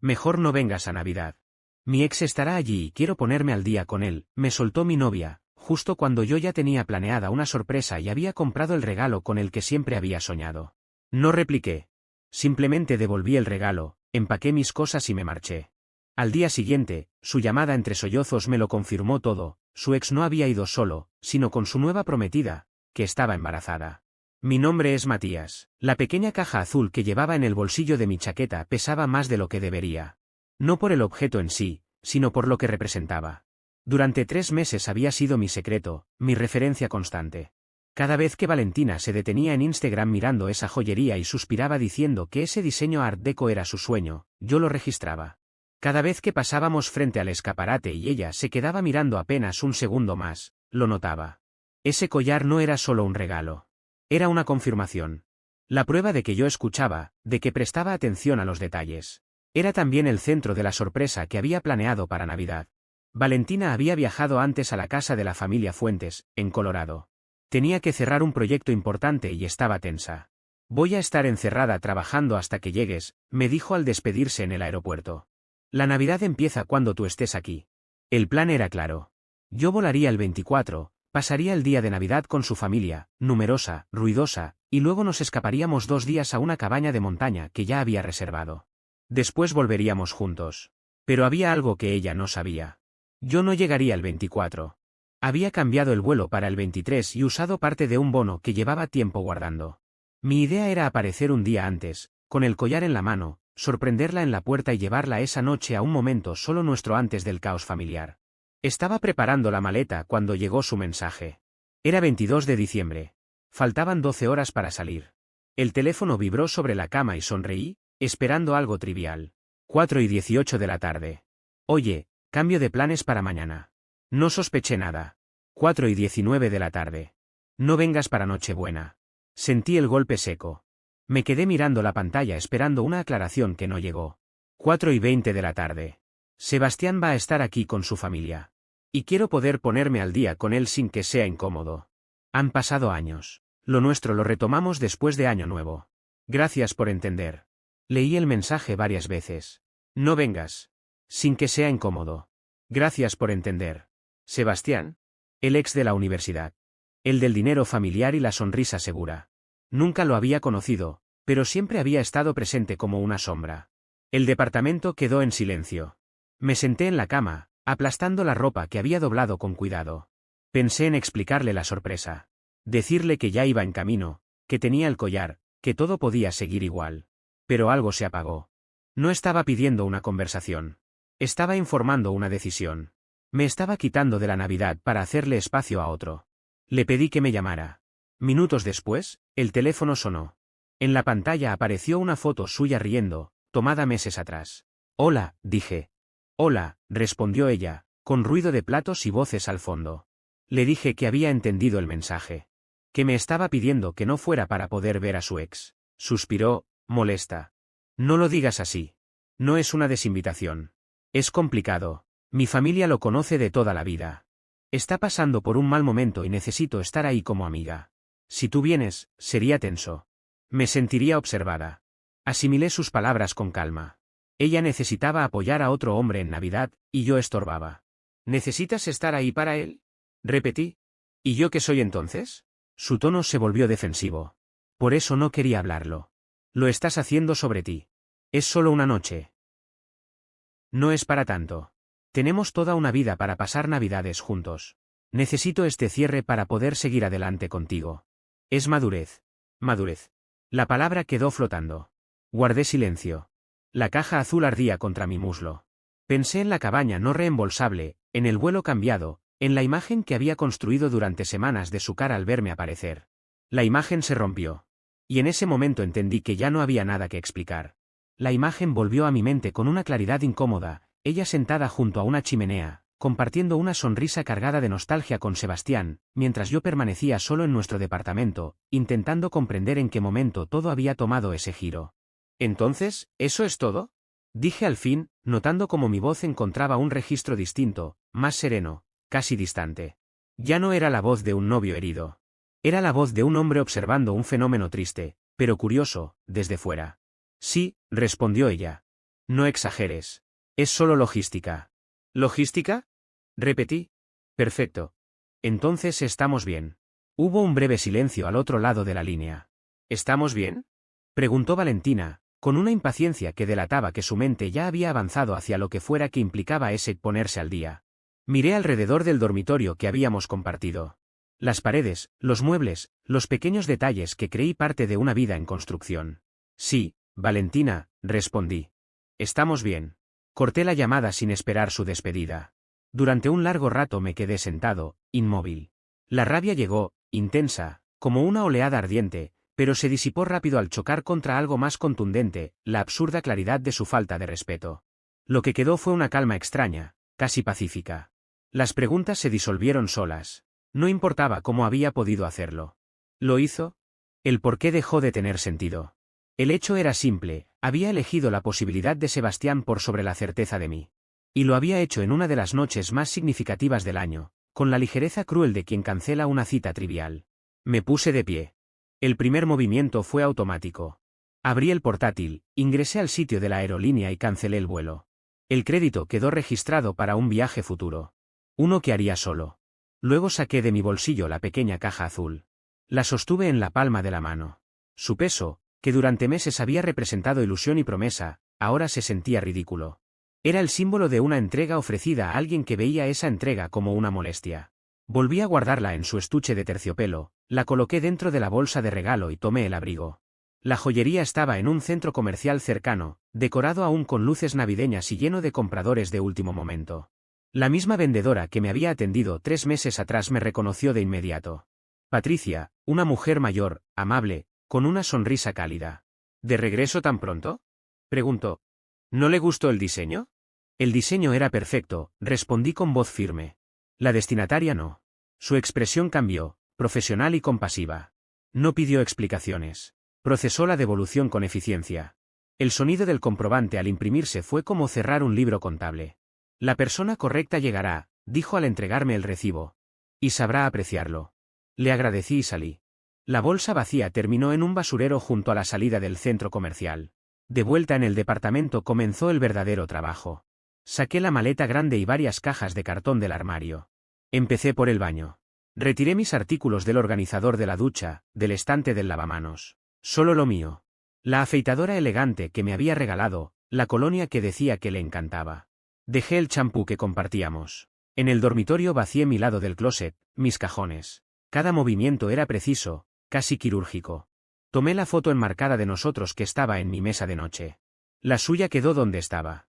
Mejor no vengas a Navidad. Mi ex estará allí y quiero ponerme al día con él, me soltó mi novia, justo cuando yo ya tenía planeada una sorpresa y había comprado el regalo con el que siempre había soñado. No repliqué. Simplemente devolví el regalo, empaqué mis cosas y me marché. Al día siguiente, su llamada entre sollozos me lo confirmó todo, su ex no había ido solo, sino con su nueva prometida, que estaba embarazada. Mi nombre es Matías. La pequeña caja azul que llevaba en el bolsillo de mi chaqueta pesaba más de lo que debería. No por el objeto en sí, sino por lo que representaba. Durante 3 meses había sido mi secreto, mi referencia constante. Cada vez que Valentina se detenía en Instagram mirando esa joyería y suspiraba diciendo que ese diseño Art Deco era su sueño, yo lo registraba. Cada vez que pasábamos frente al escaparate y ella se quedaba mirando apenas un segundo más, lo notaba. Ese collar no era solo un regalo. Era una confirmación. La prueba de que yo escuchaba, de que prestaba atención a los detalles. Era también el centro de la sorpresa que había planeado para Navidad. Valentina había viajado antes a la casa de la familia Fuentes, en Colorado. Tenía que cerrar un proyecto importante y estaba tensa. Voy a estar encerrada trabajando hasta que llegues, me dijo al despedirse en el aeropuerto. La Navidad empieza cuando tú estés aquí. El plan era claro. Yo volaría el 24, pasaría el día de Navidad con su familia, numerosa, ruidosa, y luego nos escaparíamos 2 días a una cabaña de montaña que ya había reservado. Después volveríamos juntos. Pero había algo que ella no sabía. Yo no llegaría el 24. Había cambiado el vuelo para el 23 y usado parte de un bono que llevaba tiempo guardando. Mi idea era aparecer un día antes, con el collar en la mano, sorprenderla en la puerta y llevarla esa noche a un momento solo nuestro antes del caos familiar. Estaba preparando la maleta cuando llegó su mensaje. Era 22 de diciembre. Faltaban 12 horas para salir. El teléfono vibró sobre la cama y sonreí, esperando algo trivial. 4:18 de la tarde. Oye, cambio de planes para mañana. No sospeché nada. 4:19 de la tarde. No vengas para Nochebuena. Sentí el golpe seco. Me quedé mirando la pantalla esperando una aclaración que no llegó. 4:20 de la tarde. Sebastián va a estar aquí con su familia. Y quiero poder ponerme al día con él sin que sea incómodo. Han pasado años. Lo nuestro lo retomamos después de Año Nuevo. Gracias por entender. Leí el mensaje varias veces. No vengas. Sin que sea incómodo. Gracias por entender. Sebastián. El ex de la universidad. El del dinero familiar y la sonrisa segura. Nunca lo había conocido, pero siempre había estado presente como una sombra. El departamento quedó en silencio. Me senté en la cama, aplastando la ropa que había doblado con cuidado. Pensé en explicarle la sorpresa. Decirle que ya iba en camino, que tenía el collar, que todo podía seguir igual. Pero algo se apagó. No estaba pidiendo una conversación. Estaba informando una decisión. Me estaba quitando de la Navidad para hacerle espacio a otro. Le pedí que me llamara. Minutos después, el teléfono sonó. En la pantalla apareció una foto suya riendo, tomada meses atrás. Hola, dije. Hola, respondió ella, con ruido de platos y voces al fondo. Le dije que había entendido el mensaje. Que me estaba pidiendo que no fuera para poder ver a su ex. Suspiró, molesta. No lo digas así. No es una desinvitación. Es complicado. Mi familia lo conoce de toda la vida. Está pasando por un mal momento y necesito estar ahí como amiga. Si tú vienes, sería tenso. Me sentiría observada. Asimilé sus palabras con calma. Ella necesitaba apoyar a otro hombre en Navidad, y yo estorbaba. ¿Necesitas estar ahí para él? Repetí. ¿Y yo qué soy entonces? Su tono se volvió defensivo. Por eso no quería hablarlo. Lo estás haciendo sobre ti. Es solo una noche. No es para tanto. Tenemos toda una vida para pasar Navidades juntos. Necesito este cierre para poder seguir adelante contigo. Es madurez. Madurez. La palabra quedó flotando. Guardé silencio. La caja azul ardía contra mi muslo. Pensé en la cabaña no reembolsable, en el vuelo cambiado, en la imagen que había construido durante semanas de su cara al verme aparecer. La imagen se rompió. Y en ese momento entendí que ya no había nada que explicar. La imagen volvió a mi mente con una claridad incómoda, ella sentada junto a una chimenea, compartiendo una sonrisa cargada de nostalgia con Sebastián, mientras yo permanecía solo en nuestro departamento, intentando comprender en qué momento todo había tomado ese giro. ¿Entonces, eso es todo? Dije al fin, notando cómo mi voz encontraba un registro distinto, más sereno, casi distante. Ya no era la voz de un novio herido. Era la voz de un hombre observando un fenómeno triste, pero curioso, desde fuera. Sí, respondió ella. No exageres. Es solo logística. ¿Logística? Repetí. Perfecto. Entonces estamos bien. Hubo un breve silencio al otro lado de la línea. ¿Estamos bien? Preguntó Valentina, con una impaciencia que delataba que su mente ya había avanzado hacia lo que fuera que implicaba ese ponerse al día. Miré alrededor del dormitorio que habíamos compartido. Las paredes, los muebles, los pequeños detalles que creí parte de una vida en construcción. Sí, Valentina, respondí. Estamos bien. Corté la llamada sin esperar su despedida. Durante un largo rato me quedé sentado, inmóvil. La rabia llegó, intensa, como una oleada ardiente, pero se disipó rápido al chocar contra algo más contundente, la absurda claridad de su falta de respeto. Lo que quedó fue una calma extraña, casi pacífica. Las preguntas se disolvieron solas. No importaba cómo había podido hacerlo. ¿Lo hizo? El por qué dejó de tener sentido. El hecho era simple, había elegido la posibilidad de Sebastián por sobre la certeza de mí. Y lo había hecho en una de las noches más significativas del año, con la ligereza cruel de quien cancela una cita trivial. Me puse de pie. El primer movimiento fue automático. Abrí el portátil, ingresé al sitio de la aerolínea y cancelé el vuelo. El crédito quedó registrado para un viaje futuro. Uno que haría solo. Luego saqué de mi bolsillo la pequeña caja azul. La sostuve en la palma de la mano. Su peso, que durante meses había representado ilusión y promesa, ahora se sentía ridículo. Era el símbolo de una entrega ofrecida a alguien que veía esa entrega como una molestia. Volví a guardarla en su estuche de terciopelo, la coloqué dentro de la bolsa de regalo y tomé el abrigo. La joyería estaba en un centro comercial cercano, decorado aún con luces navideñas y lleno de compradores de último momento. La misma vendedora que me había atendido 3 meses atrás me reconoció de inmediato. Patricia, una mujer mayor, amable, con una sonrisa cálida. ¿De regreso tan pronto? Preguntó. ¿No le gustó el diseño? El diseño era perfecto, respondí con voz firme. La destinataria no. Su expresión cambió, profesional y compasiva. No pidió explicaciones. Procesó la devolución con eficiencia. El sonido del comprobante al imprimirse fue como cerrar un libro contable. La persona correcta llegará, dijo al entregarme el recibo. Y sabrá apreciarlo. Le agradecí y salí. La bolsa vacía terminó en un basurero junto a la salida del centro comercial. De vuelta en el departamento comenzó el verdadero trabajo. Saqué la maleta grande y varias cajas de cartón del armario. Empecé por el baño. Retiré mis artículos del organizador de la ducha, del estante del lavamanos. Solo lo mío. La afeitadora elegante que me había regalado, la colonia que decía que le encantaba. Dejé el champú que compartíamos. En el dormitorio vacié mi lado del closet, mis cajones. Cada movimiento era preciso, casi quirúrgico. Tomé la foto enmarcada de nosotros que estaba en mi mesa de noche. La suya quedó donde estaba.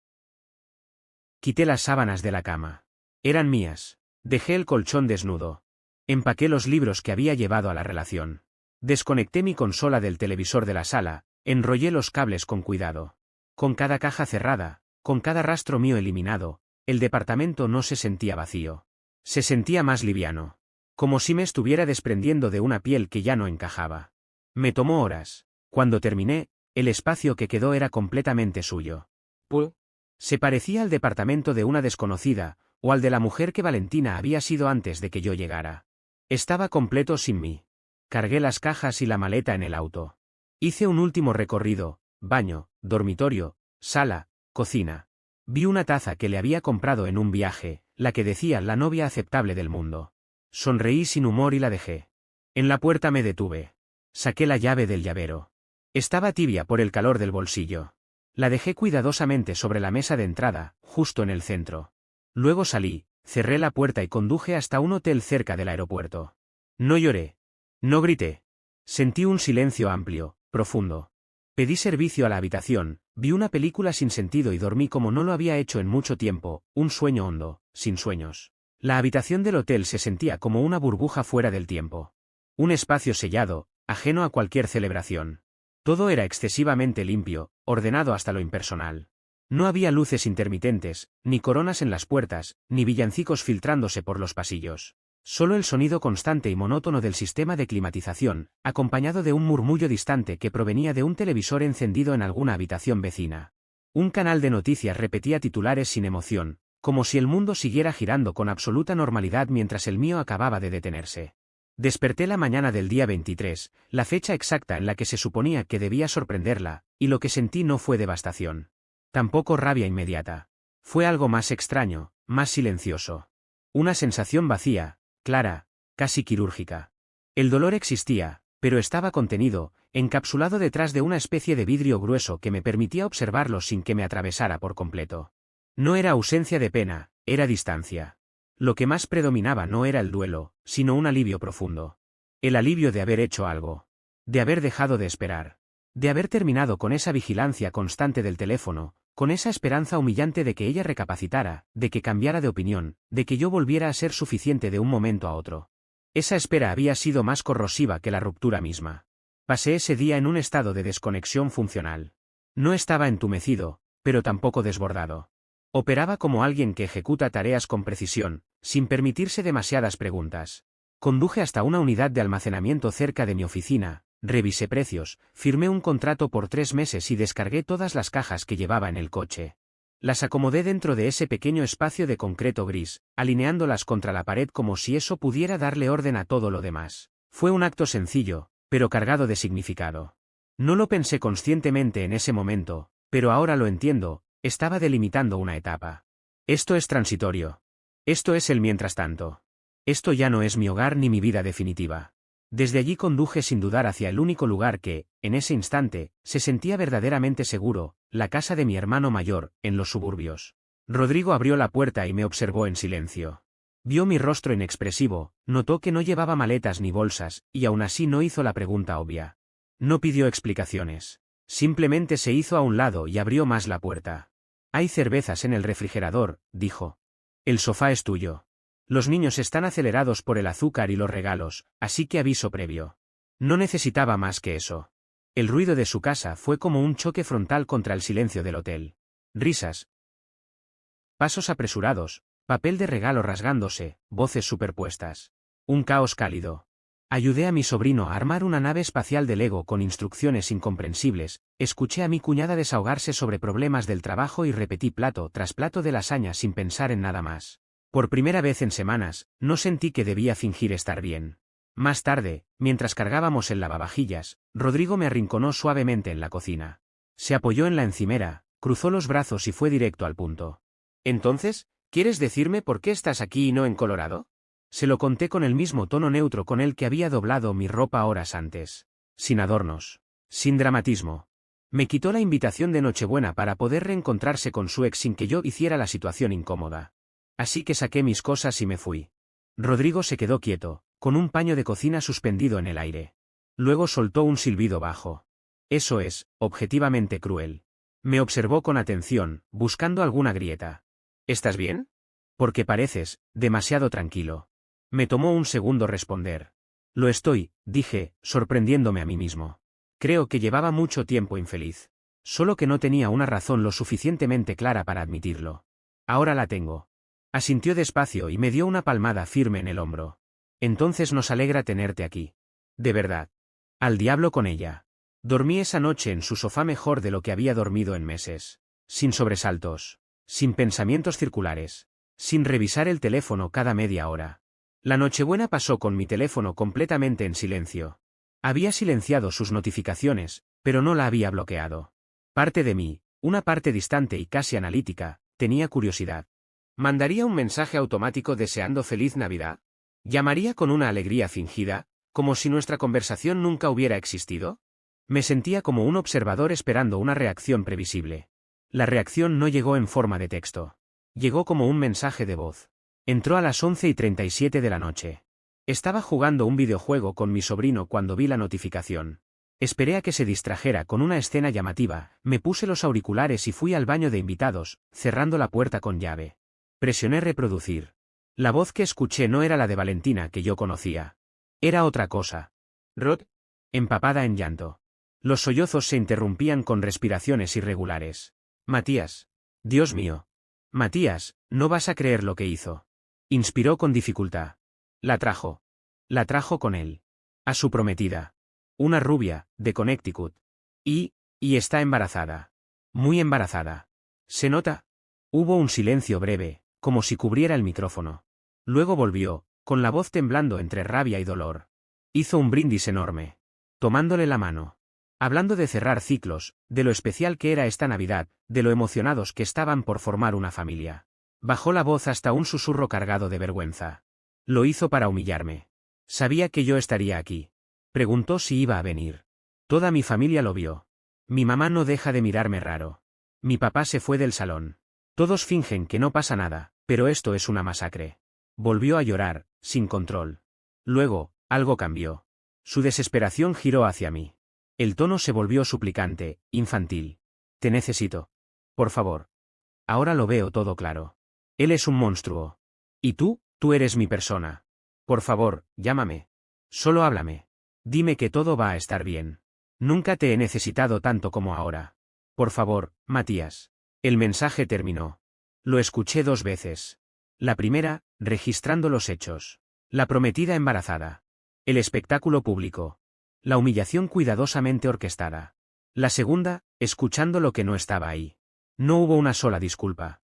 Quité las sábanas de la cama. Eran mías. Dejé el colchón desnudo. Empaqué los libros que había llevado a la relación. Desconecté mi consola del televisor de la sala, enrollé los cables con cuidado. Con cada caja cerrada, con cada rastro mío eliminado, el departamento no se sentía vacío. Se sentía más liviano. Como si me estuviera desprendiendo de una piel que ya no encajaba. Me tomó horas. Cuando terminé, el espacio que quedó era completamente suyo. Se parecía al departamento de una desconocida, o al de la mujer que Valentina había sido antes de que yo llegara. Estaba completo sin mí. Cargué las cajas y la maleta en el auto. Hice un último recorrido, baño, dormitorio, sala, cocina. Vi una taza que le había comprado en un viaje, la que decía la novia aceptable del mundo. Sonreí sin humor y la dejé. En la puerta me detuve. Saqué la llave del llavero. Estaba tibia por el calor del bolsillo. La dejé cuidadosamente sobre la mesa de entrada, justo en el centro. Luego salí, cerré la puerta y conduje hasta un hotel cerca del aeropuerto. No lloré. No grité. Sentí un silencio amplio, profundo. Pedí servicio a la habitación, vi una película sin sentido y dormí como no lo había hecho en mucho tiempo, un sueño hondo, sin sueños. La habitación del hotel se sentía como una burbuja fuera del tiempo. Un espacio sellado, ajeno a cualquier celebración. Todo era excesivamente limpio, ordenado hasta lo impersonal. No había luces intermitentes, ni coronas en las puertas, ni villancicos filtrándose por los pasillos. Solo el sonido constante y monótono del sistema de climatización, acompañado de un murmullo distante que provenía de un televisor encendido en alguna habitación vecina. Un canal de noticias repetía titulares sin emoción, como si el mundo siguiera girando con absoluta normalidad mientras el mío acababa de detenerse. Desperté la mañana del día 23, la fecha exacta en la que se suponía que debía sorprenderla, y lo que sentí no fue devastación. Tampoco rabia inmediata. Fue algo más extraño, más silencioso. Una sensación vacía, clara, casi quirúrgica. El dolor existía, pero estaba contenido, encapsulado detrás de una especie de vidrio grueso que me permitía observarlo sin que me atravesara por completo. No era ausencia de pena, era distancia. Lo que más predominaba no era el duelo, sino un alivio profundo. El alivio de haber hecho algo. De haber dejado de esperar. De haber terminado con esa vigilancia constante del teléfono, con esa esperanza humillante de que ella recapacitara, de que cambiara de opinión, de que yo volviera a ser suficiente de un momento a otro. Esa espera había sido más corrosiva que la ruptura misma. Pasé ese día en un estado de desconexión funcional. No estaba entumecido, pero tampoco desbordado. Operaba como alguien que ejecuta tareas con precisión, sin permitirse demasiadas preguntas. Conduje hasta una unidad de almacenamiento cerca de mi oficina, revisé precios, firmé un contrato por 3 meses y descargué todas las cajas que llevaba en el coche. Las acomodé dentro de ese pequeño espacio de concreto gris, alineándolas contra la pared como si eso pudiera darle orden a todo lo demás. Fue un acto sencillo, pero cargado de significado. No lo pensé conscientemente en ese momento, pero ahora lo entiendo, estaba delimitando una etapa. Esto es transitorio. Esto es el mientras tanto. Esto ya no es mi hogar ni mi vida definitiva. Desde allí conduje sin dudar hacia el único lugar que, en ese instante, se sentía verdaderamente seguro, la casa de mi hermano mayor, en los suburbios. Rodrigo abrió la puerta y me observó en silencio. Vio mi rostro inexpresivo, notó que no llevaba maletas ni bolsas, y aún así no hizo la pregunta obvia. No pidió explicaciones. Simplemente se hizo a un lado y abrió más la puerta. Hay cervezas en el refrigerador, dijo. El sofá es tuyo. Los niños están acelerados por el azúcar y los regalos, así que aviso previo. No necesitaba más que eso. El ruido de su casa fue como un choque frontal contra el silencio del hotel. Risas. Pasos apresurados, papel de regalo rasgándose, voces superpuestas. Un caos cálido. Ayudé a mi sobrino a armar una nave espacial de Lego con instrucciones incomprensibles, escuché a mi cuñada desahogarse sobre problemas del trabajo y repetí plato tras plato de lasaña sin pensar en nada más. Por primera vez en semanas, no sentí que debía fingir estar bien. Más tarde, mientras cargábamos el lavavajillas, Rodrigo me arrinconó suavemente en la cocina. Se apoyó en la encimera, cruzó los brazos y fue directo al punto. «Entonces, ¿quieres decirme por qué estás aquí y no en Colorado?» Se lo conté con el mismo tono neutro con el que había doblado mi ropa horas antes. Sin adornos. Sin dramatismo. Me quitó la invitación de Nochebuena para poder reencontrarse con su ex sin que yo hiciera la situación incómoda. Así que saqué mis cosas y me fui. Rodrigo se quedó quieto, con un paño de cocina suspendido en el aire. Luego soltó un silbido bajo. Eso es, objetivamente cruel. Me observó con atención, buscando alguna grieta. ¿Estás bien? Porque pareces, demasiado tranquilo. Me tomó un segundo responder. Lo estoy, dije, sorprendiéndome a mí mismo. Creo que llevaba mucho tiempo infeliz. Solo que no tenía una razón lo suficientemente clara para admitirlo. Ahora la tengo. Asintió despacio y me dio una palmada firme en el hombro. Entonces nos alegra tenerte aquí. De verdad. Al diablo con ella. Dormí esa noche en su sofá mejor de lo que había dormido en meses. Sin sobresaltos. Sin pensamientos circulares. Sin revisar el teléfono cada media hora. La Nochebuena pasó con mi teléfono completamente en silencio. Había silenciado sus notificaciones, pero no la había bloqueado. Parte de mí, una parte distante y casi analítica, tenía curiosidad. ¿Mandaría un mensaje automático deseando feliz Navidad? ¿Llamaría con una alegría fingida, como si nuestra conversación nunca hubiera existido? Me sentía como un observador esperando una reacción previsible. La reacción no llegó en forma de texto. Llegó como un mensaje de voz. Entró a las 11:37 de la noche. Estaba jugando un videojuego con mi sobrino cuando vi la notificación. Esperé a que se distrajera con una escena llamativa, me puse los auriculares y fui al baño de invitados, cerrando la puerta con llave. Presioné reproducir. La voz que escuché no era la de Valentina que yo conocía. Era otra cosa. Rod, empapada en llanto. Los sollozos se interrumpían con respiraciones irregulares. Matías. Dios mío. Matías, no vas a creer lo que hizo. Inspiró con dificultad. La trajo. La trajo con él. A su prometida. Una rubia, de Connecticut. Y está embarazada. Muy embarazada. ¿Se nota? Hubo un silencio breve, como si cubriera el micrófono. Luego volvió, con la voz temblando entre rabia y dolor. Hizo un brindis enorme. Tomándole la mano. Hablando de cerrar ciclos, de lo especial que era esta Navidad, de lo emocionados que estaban por formar una familia. Bajó la voz hasta un susurro cargado de vergüenza. Lo hizo para humillarme. Sabía que yo estaría aquí. Preguntó si iba a venir. Toda mi familia lo vio. Mi mamá no deja de mirarme raro. Mi papá se fue del salón. Todos fingen que no pasa nada, pero esto es una masacre. Volvió a llorar, sin control. Luego, algo cambió. Su desesperación giró hacia mí. El tono se volvió suplicante, infantil. Te necesito. Por favor. Ahora lo veo todo claro. Él es un monstruo. Y tú eres mi persona. Por favor, llámame. Solo háblame. Dime que todo va a estar bien. Nunca te he necesitado tanto como ahora. Por favor, Matías. El mensaje terminó. Lo escuché 2 veces. La primera, registrando los hechos. La prometida embarazada. El espectáculo público. La humillación cuidadosamente orquestada. La segunda, escuchando lo que no estaba ahí. No hubo una sola disculpa.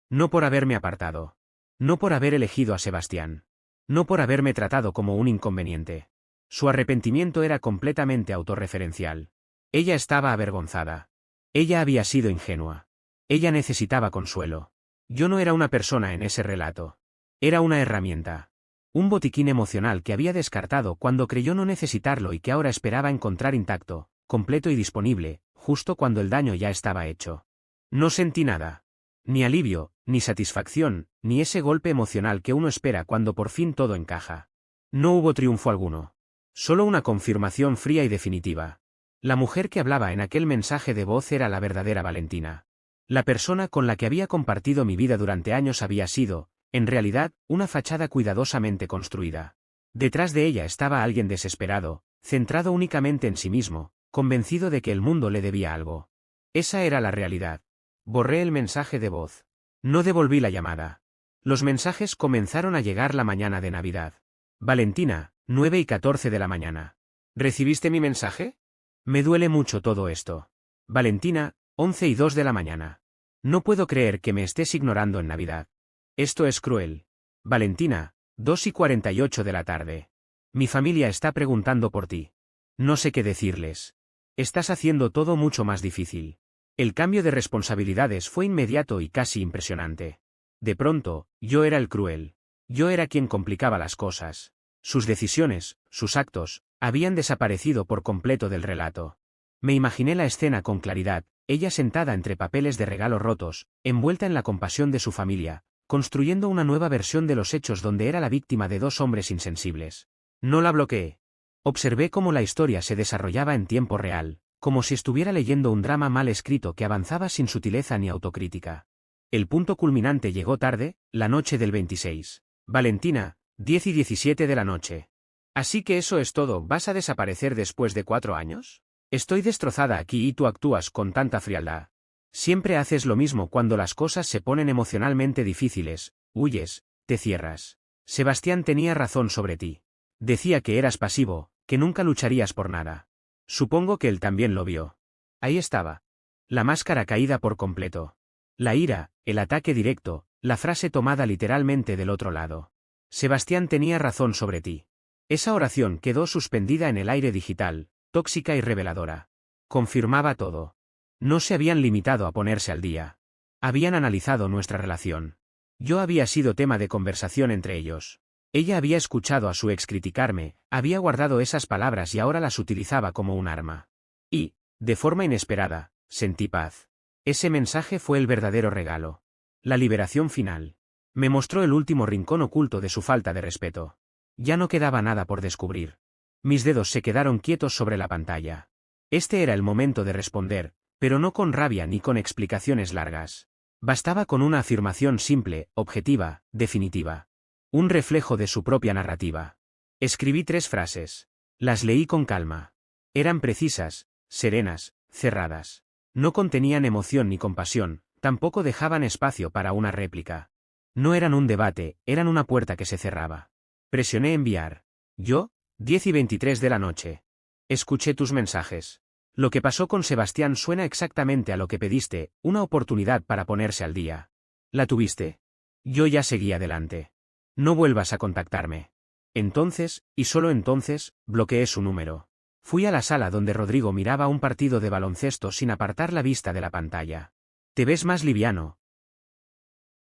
No por haberme apartado. No por haber elegido a Sebastián. No por haberme tratado como un inconveniente. Su arrepentimiento era completamente autorreferencial. Ella estaba avergonzada. Ella había sido ingenua. Ella necesitaba consuelo. Yo no era una persona en ese relato. Era una herramienta. Un botiquín emocional que había descartado cuando creyó no necesitarlo y que ahora esperaba encontrar intacto, completo y disponible, justo cuando el daño ya estaba hecho. No sentí nada. Ni alivio, ni satisfacción, ni ese golpe emocional que uno espera cuando por fin todo encaja. No hubo triunfo alguno. Solo una confirmación fría y definitiva. La mujer que hablaba en aquel mensaje de voz era la verdadera Valentina. La persona con la que había compartido mi vida durante años había sido, en realidad, una fachada cuidadosamente construida. Detrás de ella estaba alguien desesperado, centrado únicamente en sí mismo, convencido de que el mundo le debía algo. Esa era la realidad. Borré el mensaje de voz. No devolví la llamada. Los mensajes comenzaron a llegar la mañana de Navidad. Valentina, 9:14 de la mañana. ¿Recibiste mi mensaje? Me duele mucho todo esto. Valentina, 11:02 de la mañana. No puedo creer que me estés ignorando en Navidad. Esto es cruel. Valentina, 2:48 de la tarde. Mi familia está preguntando por ti. No sé qué decirles. Estás haciendo todo mucho más difícil. El cambio de responsabilidades fue inmediato y casi impresionante. De pronto, yo era el cruel. Yo era quien complicaba las cosas. Sus decisiones, sus actos, habían desaparecido por completo del relato. Me imaginé la escena con claridad, ella sentada entre papeles de regalo rotos, envuelta en la compasión de su familia, construyendo una nueva versión de los hechos donde era la víctima de 2 hombres insensibles. No la bloqueé. Observé cómo la historia se desarrollaba en tiempo real, como si estuviera leyendo un drama mal escrito que avanzaba sin sutileza ni autocrítica. El punto culminante llegó tarde, la noche del 26. Valentina, 10:17 de la noche. Así que eso es todo, ¿vas a desaparecer después de 4 años? Estoy destrozada aquí y tú actúas con tanta frialdad. Siempre haces lo mismo cuando las cosas se ponen emocionalmente difíciles, huyes, te cierras. Sebastián tenía razón sobre ti. Decía que eras pasivo, que nunca lucharías por nada. Supongo que él también lo vio. Ahí estaba. La máscara caída por completo. La ira, el ataque directo, la frase tomada literalmente del otro lado. Sebastián tenía razón sobre ti. Esa oración quedó suspendida en el aire digital, tóxica y reveladora. Confirmaba todo. No se habían limitado a ponerse al día. Habían analizado nuestra relación. Yo había sido tema de conversación entre ellos. Ella había escuchado a su ex criticarme, había guardado esas palabras y ahora las utilizaba como un arma. Y, de forma inesperada, sentí paz. Ese mensaje fue el verdadero regalo. La liberación final. Me mostró el último rincón oculto de su falta de respeto. Ya no quedaba nada por descubrir. Mis dedos se quedaron quietos sobre la pantalla. Este era el momento de responder, pero no con rabia ni con explicaciones largas. Bastaba con una afirmación simple, objetiva, definitiva. Un reflejo de su propia narrativa. Escribí 3 frases. Las leí con calma. Eran precisas, serenas, cerradas. No contenían emoción ni compasión, tampoco dejaban espacio para una réplica. No eran un debate, eran una puerta que se cerraba. Presioné enviar. Yo, 10:23 de la noche. Escuché tus mensajes. Lo que pasó con Sebastián suena exactamente a lo que pediste, una oportunidad para ponerse al día. ¿La tuviste? Yo ya seguí adelante. No vuelvas a contactarme. Entonces, y solo entonces, bloqueé su número. Fui a la sala donde Rodrigo miraba un partido de baloncesto sin apartar la vista de la pantalla. «Te ves más liviano»,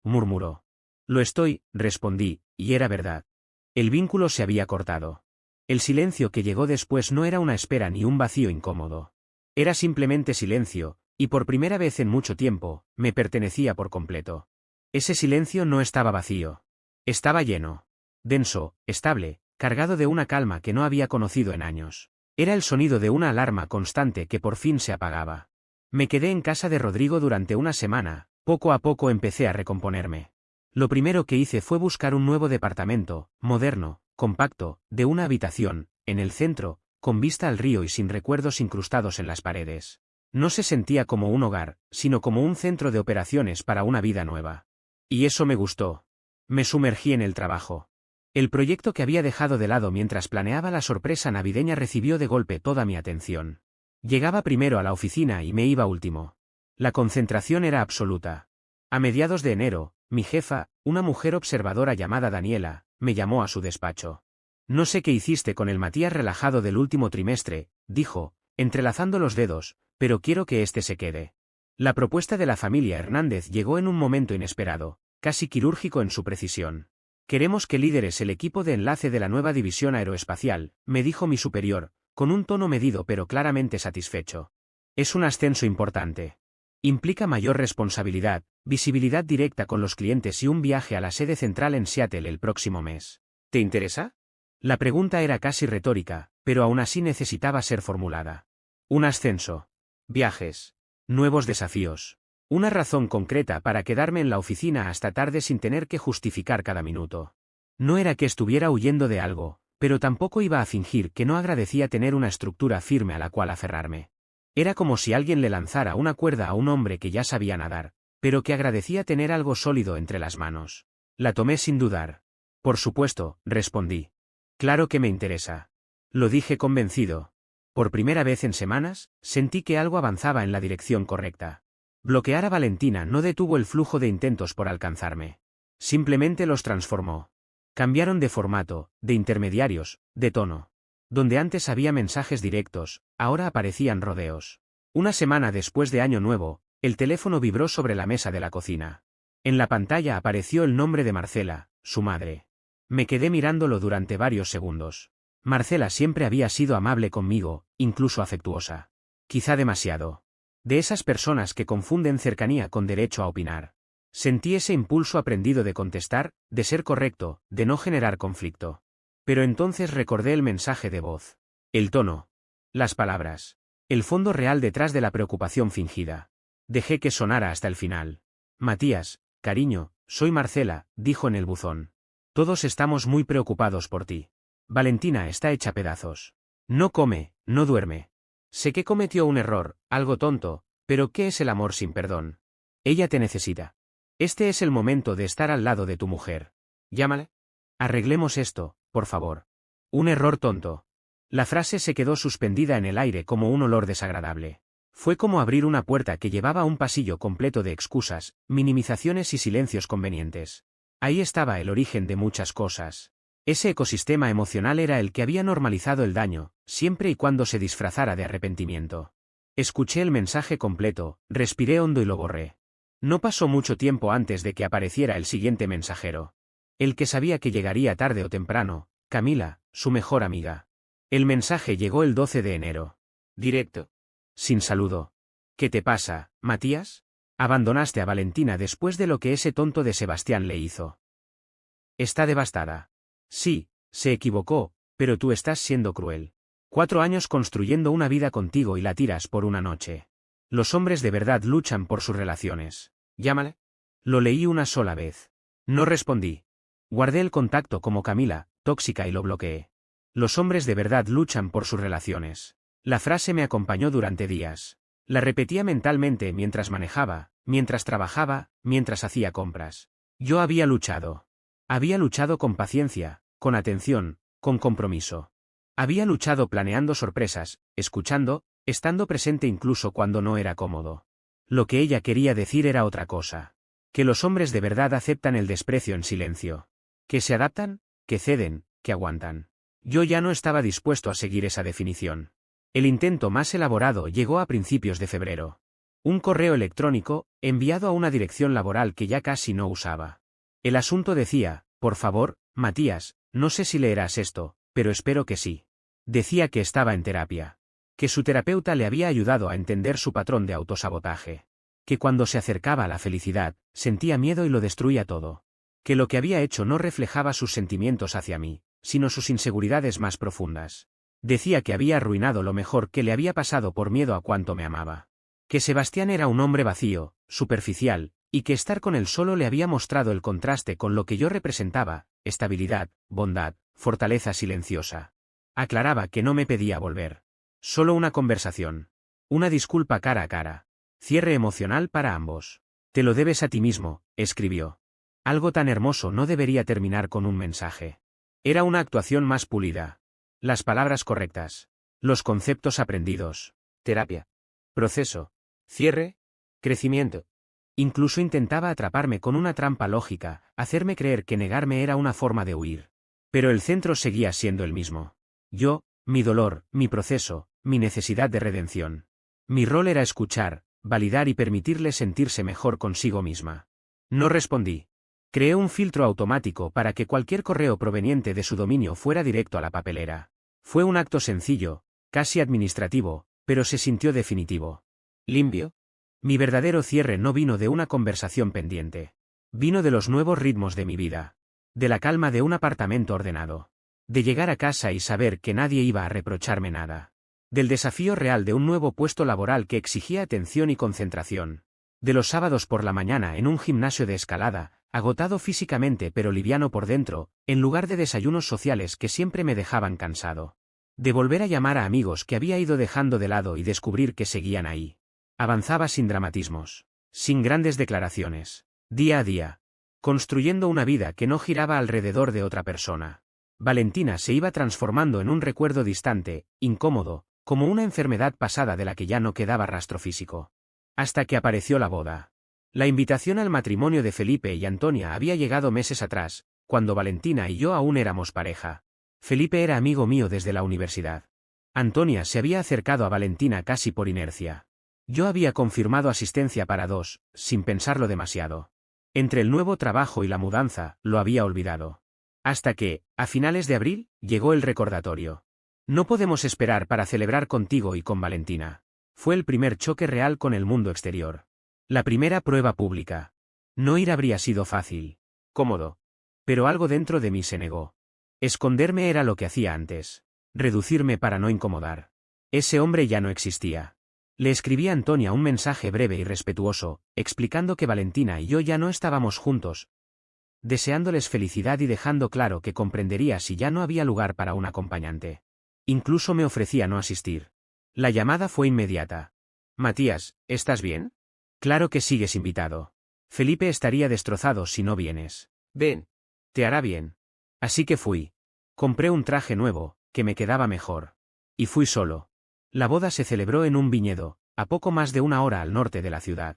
murmuró. «Lo estoy», respondí, y era verdad. El vínculo se había cortado. El silencio que llegó después no era una espera ni un vacío incómodo. Era simplemente silencio, y por primera vez en mucho tiempo, me pertenecía por completo. Ese silencio no estaba vacío. Estaba lleno. Denso, estable, cargado de una calma que no había conocido en años. Era el sonido de una alarma constante que por fin se apagaba. Me quedé en casa de Rodrigo durante una semana, poco a poco empecé a recomponerme. Lo primero que hice fue buscar un nuevo departamento, moderno, compacto, de una habitación, en el centro, con vista al río y sin recuerdos incrustados en las paredes. No se sentía como un hogar, sino como un centro de operaciones para una vida nueva. Y eso me gustó. Me sumergí en el trabajo. El proyecto que había dejado de lado mientras planeaba la sorpresa navideña recibió de golpe toda mi atención. Llegaba primero a la oficina y me iba último. La concentración era absoluta. A mediados de enero, mi jefa, una mujer observadora llamada Daniela, me llamó a su despacho. «No sé qué hiciste con el Matías relajado del último trimestre», dijo, entrelazando los dedos, «pero quiero que este se quede». La propuesta de la familia Hernández llegó en un momento inesperado, casi quirúrgico en su precisión. «Queremos que lideres el equipo de enlace de la nueva división aeroespacial», me dijo mi superior, con un tono medido pero claramente satisfecho. «Es un ascenso importante. Implica mayor responsabilidad, visibilidad directa con los clientes y un viaje a la sede central en Seattle el próximo mes. ¿Te interesa?». La pregunta era casi retórica, pero aún así necesitaba ser formulada. Un ascenso. Viajes. Nuevos desafíos. Una razón concreta para quedarme en la oficina hasta tarde sin tener que justificar cada minuto. No era que estuviera huyendo de algo, pero tampoco iba a fingir que no agradecía tener una estructura firme a la cual aferrarme. Era como si alguien le lanzara una cuerda a un hombre que ya sabía nadar, pero que agradecía tener algo sólido entre las manos. La tomé sin dudar. «Por supuesto», respondí. «Claro que me interesa». Lo dije convencido. Por primera vez en semanas, sentí que algo avanzaba en la dirección correcta. Bloquear a Valentina no detuvo el flujo de intentos por alcanzarme. Simplemente los transformó. Cambiaron de formato, de intermediarios, de tono. Donde antes había mensajes directos, ahora aparecían rodeos. Una semana después de Año Nuevo, el teléfono vibró sobre la mesa de la cocina. En la pantalla apareció el nombre de Marcela, su madre. Me quedé mirándolo durante varios segundos. Marcela siempre había sido amable conmigo, incluso afectuosa. Quizá demasiado. De esas personas que confunden cercanía con derecho a opinar. Sentí ese impulso aprendido de contestar, de ser correcto, de no generar conflicto. Pero entonces recordé el mensaje de voz. El tono. Las palabras. El fondo real detrás de la preocupación fingida. Dejé que sonara hasta el final. «Matías, cariño, soy Marcela», dijo en el buzón. «Todos estamos muy preocupados por ti. Valentina está hecha pedazos. No come, no duerme. Sé que cometió un error, algo tonto, pero ¿qué es el amor sin perdón? Ella te necesita. Este es el momento de estar al lado de tu mujer. Llámale. Arreglemos esto, por favor». Un error tonto. La frase se quedó suspendida en el aire como un olor desagradable. Fue como abrir una puerta que llevaba a un pasillo completo de excusas, minimizaciones y silencios convenientes. Ahí estaba el origen de muchas cosas. Ese ecosistema emocional era el que había normalizado el daño, siempre y cuando se disfrazara de arrepentimiento. Escuché el mensaje completo, respiré hondo y lo borré. No pasó mucho tiempo antes de que apareciera el siguiente mensajero. El que sabía que llegaría tarde o temprano, Camila, su mejor amiga. El mensaje llegó el 12 de enero. Directo. Sin saludo. «¿Qué te pasa, Matías? Abandonaste a Valentina después de lo que ese tonto de Sebastián le hizo. Está devastada. Sí, se equivocó, pero tú estás siendo cruel. 4 años construyendo una vida contigo y la tiras por una noche. Los hombres de verdad luchan por sus relaciones. Llámale». Lo leí una sola vez. No respondí. Guardé el contacto como Camila, tóxica, y lo bloqueé. Los hombres de verdad luchan por sus relaciones. La frase me acompañó durante días. La repetía mentalmente mientras manejaba, mientras trabajaba, mientras hacía compras. Yo había luchado. Había luchado con paciencia, con atención, con compromiso. Había luchado planeando sorpresas, escuchando, estando presente incluso cuando no era cómodo. Lo que ella quería decir era otra cosa. Que los hombres de verdad aceptan el desprecio en silencio. Que se adaptan, que ceden, que aguantan. Yo ya no estaba dispuesto a seguir esa definición. El intento más elaborado llegó a principios de febrero. Un correo electrónico, enviado a una dirección laboral que ya casi no usaba. El asunto decía: por favor, Matías, no sé si leerás esto, pero espero que sí. Decía que estaba en terapia. Que su terapeuta le había ayudado a entender su patrón de autosabotaje. Que cuando se acercaba a la felicidad, sentía miedo y lo destruía todo. Que lo que había hecho no reflejaba sus sentimientos hacia mí, sino sus inseguridades más profundas. Decía que había arruinado lo mejor que le había pasado por miedo a cuánto me amaba. Que Sebastián era un hombre vacío, superficial, y que estar con él solo le había mostrado el contraste con lo que yo representaba: estabilidad, bondad, fortaleza silenciosa. Aclaraba que no me pedía volver. Solo una conversación. Una disculpa cara a cara. Cierre emocional para ambos. Te lo debes a ti mismo, escribió. Algo tan hermoso no debería terminar con un mensaje. Era una actuación más pulida. Las palabras correctas. Los conceptos aprendidos. Terapia. Proceso. Cierre. Crecimiento. Incluso intentaba atraparme con una trampa lógica, hacerme creer que negarme era una forma de huir. Pero el centro seguía siendo el mismo. Yo, mi dolor, mi proceso, mi necesidad de redención. Mi rol era escuchar, validar y permitirle sentirse mejor consigo misma. No respondí. Creé un filtro automático para que cualquier correo proveniente de su dominio fuera directo a la papelera. Fue un acto sencillo, casi administrativo, pero se sintió definitivo. ¿Limpio? Mi verdadero cierre no vino de una conversación pendiente. Vino de los nuevos ritmos de mi vida. De la calma de un apartamento ordenado. De llegar a casa y saber que nadie iba a reprocharme nada. Del desafío real de un nuevo puesto laboral que exigía atención y concentración. De los sábados por la mañana en un gimnasio de escalada, agotado físicamente pero liviano por dentro, en lugar de desayunos sociales que siempre me dejaban cansado. De volver a llamar a amigos que había ido dejando de lado y descubrir que seguían ahí. Avanzaba sin dramatismos. Sin grandes declaraciones. Día a día. Construyendo una vida que no giraba alrededor de otra persona. Valentina se iba transformando en un recuerdo distante, incómodo, como una enfermedad pasada de la que ya no quedaba rastro físico. Hasta que apareció la boda. La invitación al matrimonio de Felipe y Antonia había llegado meses atrás, cuando Valentina y yo aún éramos pareja. Felipe era amigo mío desde la universidad. Antonia se había acercado a Valentina casi por inercia. Yo había confirmado asistencia para dos, sin pensarlo demasiado. Entre el nuevo trabajo y la mudanza, lo había olvidado. Hasta que, a finales de abril, llegó el recordatorio. No podemos esperar para celebrar contigo y con Valentina. Fue el primer choque real con el mundo exterior. La primera prueba pública. No ir habría sido fácil. Cómodo. Pero algo dentro de mí se negó. Esconderme era lo que hacía antes. Reducirme para no incomodar. Ese hombre ya no existía. Le escribí a Antonia un mensaje breve y respetuoso, explicando que Valentina y yo ya no estábamos juntos, deseándoles felicidad y dejando claro que comprendería si ya no había lugar para un acompañante. Incluso me ofrecía no asistir. La llamada fue inmediata. Matías, ¿estás bien? Claro que sigues invitado. Felipe estaría destrozado si no vienes. Ven. Te hará bien. Así que fui. Compré un traje nuevo, que me quedaba mejor. Y fui solo. La boda se celebró en un viñedo, a poco más de una hora al norte de la ciudad.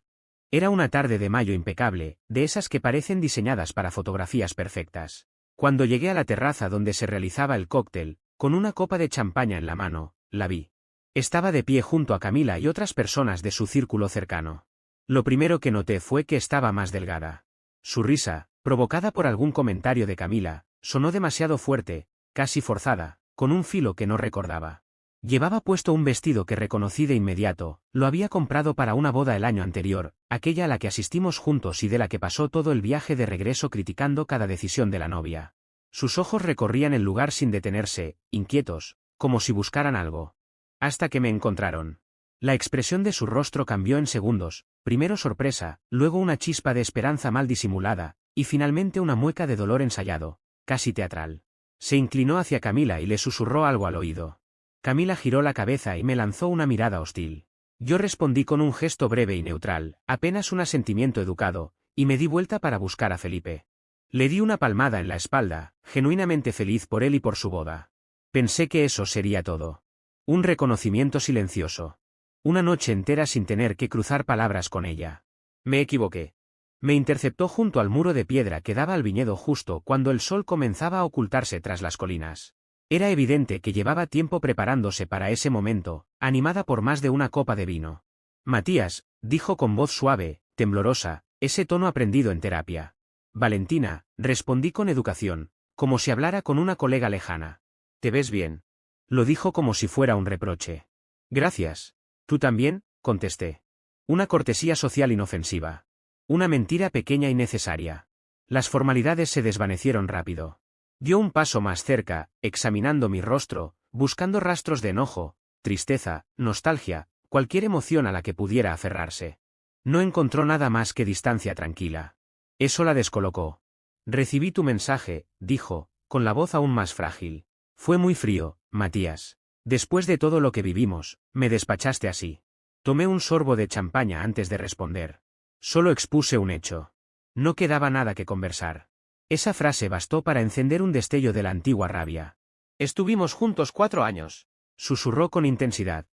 Era una tarde de mayo impecable, de esas que parecen diseñadas para fotografías perfectas. Cuando llegué a la terraza donde se realizaba el cóctel, con una copa de champaña en la mano, la vi. Estaba de pie junto a Camila y otras personas de su círculo cercano. Lo primero que noté fue que estaba más delgada. Su risa, provocada por algún comentario de Camila, sonó demasiado fuerte, casi forzada, con un filo que no recordaba. Llevaba puesto un vestido que reconocí de inmediato, lo había comprado para una boda el año anterior, aquella a la que asistimos juntos y de la que pasó todo el viaje de regreso criticando cada decisión de la novia. Sus ojos recorrían el lugar sin detenerse, inquietos, como si buscaran algo. Hasta que me encontraron. La expresión de su rostro cambió en segundos, primero sorpresa, luego una chispa de esperanza mal disimulada, y finalmente una mueca de dolor ensayado, casi teatral. Se inclinó hacia Camila y le susurró algo al oído. Camila giró la cabeza y me lanzó una mirada hostil. Yo respondí con un gesto breve y neutral, apenas un asentimiento educado, y me di vuelta para buscar a Felipe. Le di una palmada en la espalda, genuinamente feliz por él y por su boda. Pensé que eso sería todo. Un reconocimiento silencioso. Una noche entera sin tener que cruzar palabras con ella. Me equivoqué. Me interceptó junto al muro de piedra que daba al viñedo justo cuando el sol comenzaba a ocultarse tras las colinas. Era evidente que llevaba tiempo preparándose para ese momento, animada por más de una copa de vino. Matías, dijo con voz suave, temblorosa, ese tono aprendido en terapia. Valentina, respondí con educación, como si hablara con una colega lejana. ¿Te ves bien? Lo dijo como si fuera un reproche. Gracias. ¿Tú también? Contesté. Una cortesía social inofensiva. Una mentira pequeña y necesaria. Las formalidades se desvanecieron rápido. Dio un paso más cerca, examinando mi rostro, buscando rastros de enojo, tristeza, nostalgia, cualquier emoción a la que pudiera aferrarse. No encontró nada más que distancia tranquila. Eso la descolocó. Recibí tu mensaje, dijo, con la voz aún más frágil. Fue muy frío, Matías. Después de todo lo que vivimos, me despachaste así. Tomé un sorbo de champaña antes de responder. Solo expuse un hecho. No quedaba nada que conversar. Esa frase bastó para encender un destello de la antigua rabia. Estuvimos juntos 4 años. Susurró con intensidad.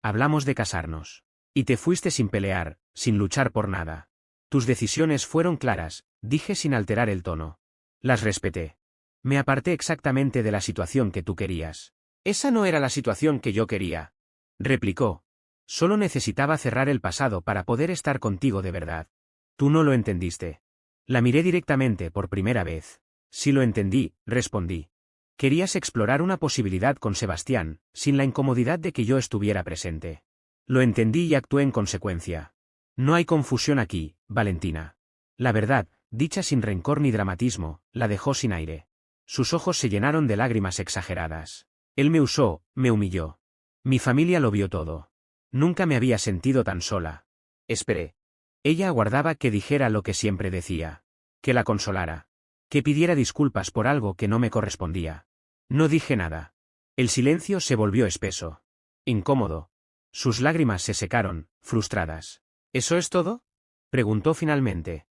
Hablamos de casarnos. Y te fuiste sin pelear, sin luchar por nada. Tus decisiones fueron claras, dije sin alterar el tono. Las respeté. Me aparté exactamente de la situación que tú querías. Esa no era la situación que yo quería. Replicó. Solo necesitaba cerrar el pasado para poder estar contigo de verdad. Tú no lo entendiste. La miré directamente por primera vez. Sí lo entendí, respondí. Querías explorar una posibilidad con Sebastián, sin la incomodidad de que yo estuviera presente. Lo entendí y actué en consecuencia. No hay confusión aquí, Valentina. La verdad, dicha sin rencor ni dramatismo, la dejó sin aire. Sus ojos se llenaron de lágrimas exageradas. Él me usó, me humilló. Mi familia lo vio todo. Nunca me había sentido tan sola. Esperé. Ella aguardaba que dijera lo que siempre decía. Que la consolara. Que pidiera disculpas por algo que no me correspondía. No dije nada. El silencio se volvió espeso. Incómodo. Sus lágrimas se secaron, frustradas. ¿Eso es todo? Preguntó finalmente.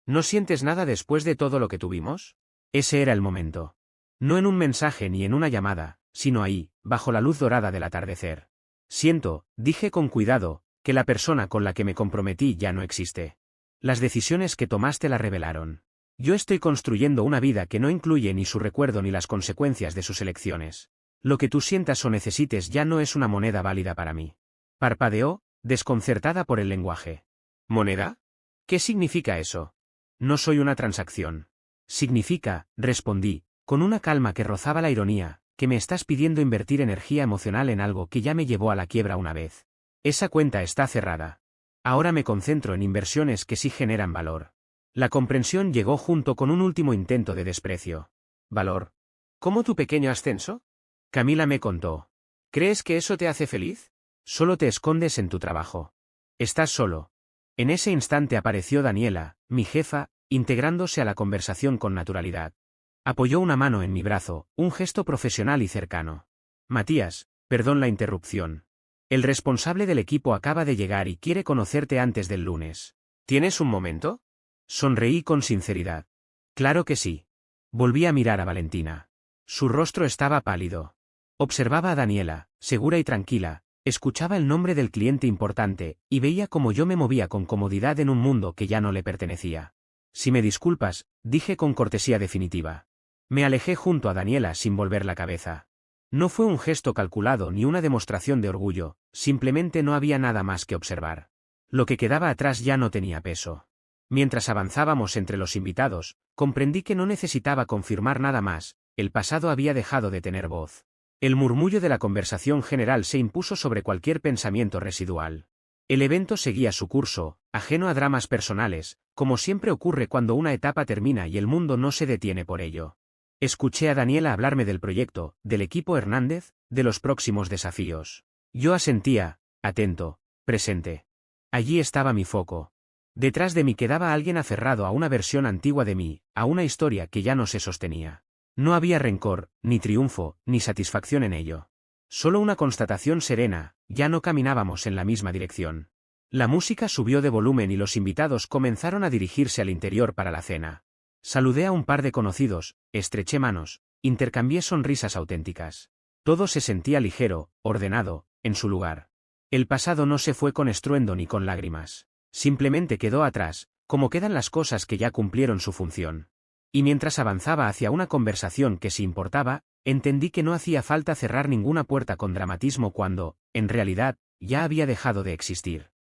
¿No sientes nada después de todo lo que tuvimos? Ese era el momento. No en un mensaje ni en una llamada, sino ahí, bajo la luz dorada del atardecer. Siento, dije con cuidado, que la persona con la que me comprometí ya no existe. Las decisiones que tomaste la revelaron. Yo estoy construyendo una vida que no incluye ni su recuerdo ni las consecuencias de sus elecciones. Lo que tú sientas o necesites ya no es una moneda válida para mí. Parpadeó, desconcertada por el lenguaje. ¿Moneda? ¿Qué significa eso? No soy una transacción. Significa, respondí, con una calma que rozaba la ironía, que me estás pidiendo invertir energía emocional en algo que ya me llevó a la quiebra una vez. Esa cuenta está cerrada. Ahora me concentro en inversiones que sí generan valor. La comprensión llegó junto con un último intento de desprecio. ¿Valor? ¿Cómo tu pequeño ascenso? Camila me contó. ¿Crees que eso te hace feliz? Solo te escondes en tu trabajo. Estás solo. En ese instante apareció Daniela, mi jefa, integrándose a la conversación con naturalidad. Apoyó una mano en mi brazo, un gesto profesional y cercano. Matías, perdón la interrupción. El responsable del equipo acaba de llegar y quiere conocerte antes del lunes. ¿Tienes un momento? Sonreí con sinceridad. Claro que sí. Volví a mirar a Valentina. Su rostro estaba pálido. Observaba a Daniela, segura y tranquila, escuchaba el nombre del cliente importante, y veía cómo yo me movía con comodidad en un mundo que ya no le pertenecía. Si me disculpas, dije con cortesía definitiva. Me alejé junto a Daniela sin volver la cabeza. No fue un gesto calculado ni una demostración de orgullo, simplemente no había nada más que observar. Lo que quedaba atrás ya no tenía peso. Mientras avanzábamos entre los invitados, comprendí que no necesitaba confirmar nada más, el pasado había dejado de tener voz. El murmullo de la conversación general se impuso sobre cualquier pensamiento residual. El evento seguía su curso, ajeno a dramas personales, como siempre ocurre cuando una etapa termina y el mundo no se detiene por ello. Escuché a Daniela hablarme del proyecto, del equipo Hernández, de los próximos desafíos. Yo asentía, atento, presente. Allí estaba mi foco. Detrás de mí quedaba alguien aferrado a una versión antigua de mí, a una historia que ya no se sostenía. No había rencor, ni triunfo, ni satisfacción en ello. Solo una constatación serena, ya no caminábamos en la misma dirección. La música subió de volumen y los invitados comenzaron a dirigirse al interior para la cena. Saludé a un par de conocidos, estreché manos, intercambié sonrisas auténticas. Todo se sentía ligero, ordenado, en su lugar. El pasado no se fue con estruendo ni con lágrimas. Simplemente quedó atrás, como quedan las cosas que ya cumplieron su función. Y mientras avanzaba hacia una conversación que sí importaba, Entendí que no hacía falta cerrar ninguna puerta con dramatismo cuando, en realidad, ya había dejado de existir.